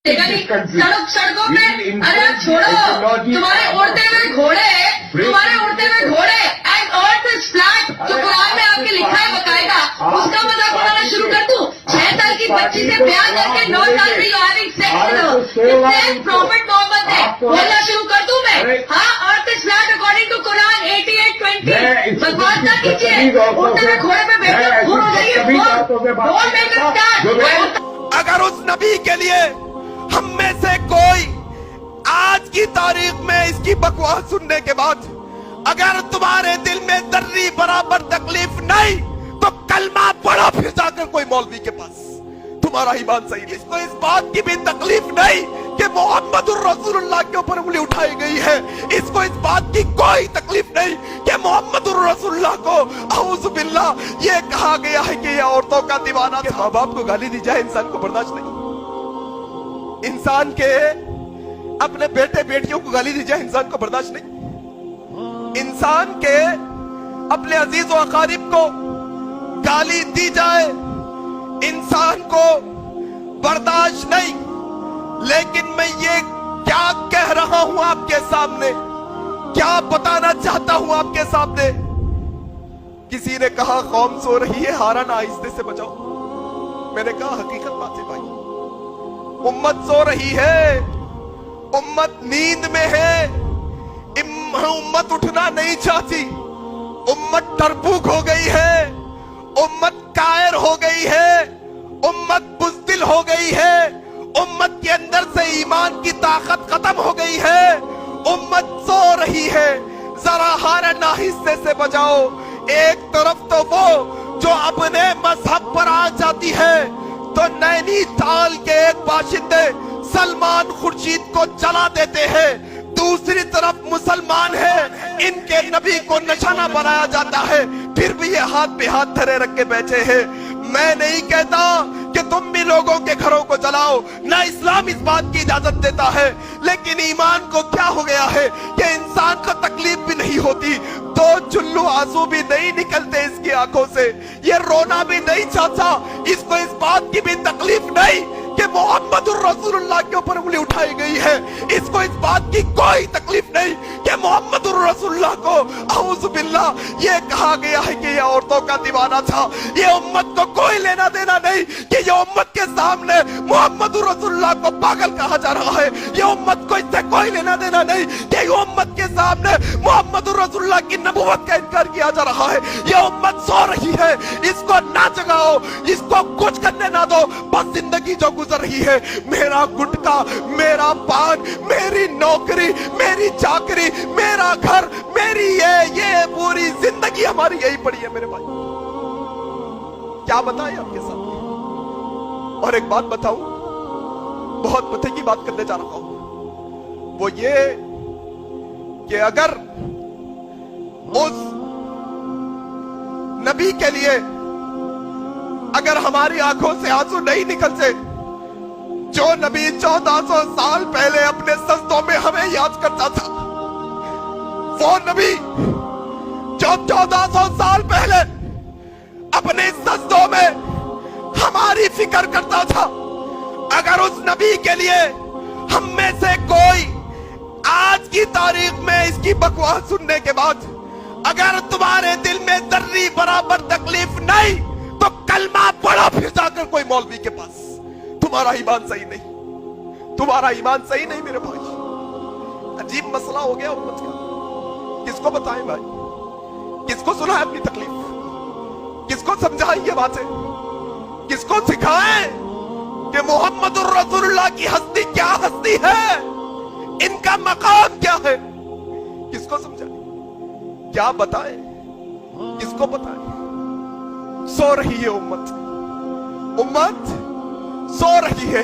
सड़कों पे, अरे आप छोड़ो, तुम्हारे उड़ते हुए घोड़े एंड अर्थ इज फ्लैट, जो कुरान में आपके लिखा है बकायदा, उसका मजाक उड़ाना शुरू कर दूं? 6 साल की बच्ची से ब्याह करके 9 साल में you having sex prophet Muhammad ने बोलना शुरू कर दूं मैं? हाँ, earth is flat according to Quran 88:20। बकवास ना कीजिए, उड़ते हुए घोड़े पे बैठकर खून हो जाइए। अगर उस नबी के लिए हम में से कोई आज की तारीख में इसकी बकवास सुनने के बाद अगर तुम्हारे दिल में दर्री बराबर तकलीफ नहीं तो कलमा पढ़ो फिर जाकर कोई मौलवी के पास, तुम्हारा ईमान सही नहीं। इसको इस बात की भी तकलीफ नहीं कि मोहम्मदुर रसूलुल्लाह के ऊपर उंगली उठाई गई है, इसको इस बात की कोई तकलीफ नहीं कि मोहम्मदुर रसूलुल्लाह को औज़ु बिल्लाह ये कहा गया है कि ये औरतों का दीवाना। माँ बाप को गाली दी जाए इंसान को बर्दाश्त नहीं, इंसान के अपने बेटे बेटियों को गाली दी जाए इंसान को बर्दाश्त नहीं, इंसान के अपने अजीज व अकारिब को गाली दी जाए इंसान को बर्दाश्त नहीं। लेकिन मैं ये क्या कह रहा हूं आपके सामने, क्या बताना चाहता हूं आपके सामने। किसी ने कहा कौम सो रही है, हारन आहिस्ते से बजाओ। मैंने कहा हकीकत बात है भाई, उम्मत सो रही है, उम्मत नींद में है, उम्मत उठना नहीं चाहती, उम्मत टरबूक हो गई है, उम्मत कायर हो गई है, उम्मत बुज़दिल हो गई है, उम्मत के अंदर से ईमान की ताकत खत्म हो गई है, उम्मत सो रही है। जरा हारन आहिस्ते से बजाओ। एक तरफ तो वो जो अपने मजहब पर आ जाती है तो नैनीताल के एक बाशिंदे सलमान खुर्शीद को जला देते हैं, दूसरी तरफ मुसलमान है, इनके नबी को निशाना बनाया जाता है, फिर भी ये हाथ पे हाथ धरे रख के बैठे हैं। मैं नहीं कहता कि तुम भी लोगों के घरों को जलाओ, ना इस्लाम इस बात की इजाजत देता है, लेकिन ईमान को क्या हो गया है कि इंसान को तकलीफ भी नहीं होती, दो चुल्लू आंसू भी नहीं निकलते इसकी आंखों से, ये रोना भी नहीं चाहता, इसको इस बात की भी तकलीफ नहीं कि मोहम्मदुर रसूलुल्लाह के ऊपर उंगली उठाई गई है, इसको इस बात की कोई तकलीफ नहीं कि मोहम्मदुर रसूलुल्लाह को औज़ु बिल्लाह ये कहा गया है कि ये औरतों का दीवाना था। ये उम्मत को कोई लेना देना नहीं कि ये उम्मत के सामने मोहम्मदुर रसूलुल्लाह को पागल कहा जा रहा है, ये उम्मत को इससे कोई लेना देना नहीं कि ये उम्मत के सामने मोहम्मदुर रसूलुल्लाह की नबूवत का इनकार किया जा रहा है। ये उम्मत सो रही है, इसको ना जगाओ, इसको कुछ करने ना दो, बस जिंदगी जो गुजर रही है, मेरा गुटका, मेरा पान, मेरी नौकरी, मेरी चाकरी, मेरा घर, मेरी ये पूरी जिंदगी हमारी यही पड़ी है मेरे भाई। क्या बताएं आपके सामने। और एक बात बताऊं, बहुत पते की बात करने जा रहा हूं, वो ये कि अगर उस नबी के लिए अगर हमारी आंखों से आंसू नहीं निकलते जो नबी 1400 साल पहले अपने सजदों में हमें याद करता था, वो नबी जो 1400 साल पहले अपने सजदों में हमारी फिक्र करता था, अगर उस नबी के लिए हम में से कोई आज की तारीख में इसकी बकवास सुनने के बाद अगर तुम्हारे दिल में दर्री बराबर तकलीफ नहीं तो कलमा पढ़ो फिर जाकर कोई मौलवी के पास, तुम्हारा ईमान सही नहीं, तुम्हारा ईमान सही नहीं मेरे भाई। अजीब मसला हो गया उम्मत का, किसको बताएं भाई, किसको सुनाएं अपनी तकलीफ, किसको समझाएं ये बातें, किसको सिखाएं कि मोहम्मदुर रसूलुल्लाह की हस्ती क्या हस्ती है, इनका मकाम क्या है, किसको समझाएं, क्या बताएं, किसको बताएं। सो रही है उम्मत, उम्मत सो रही है।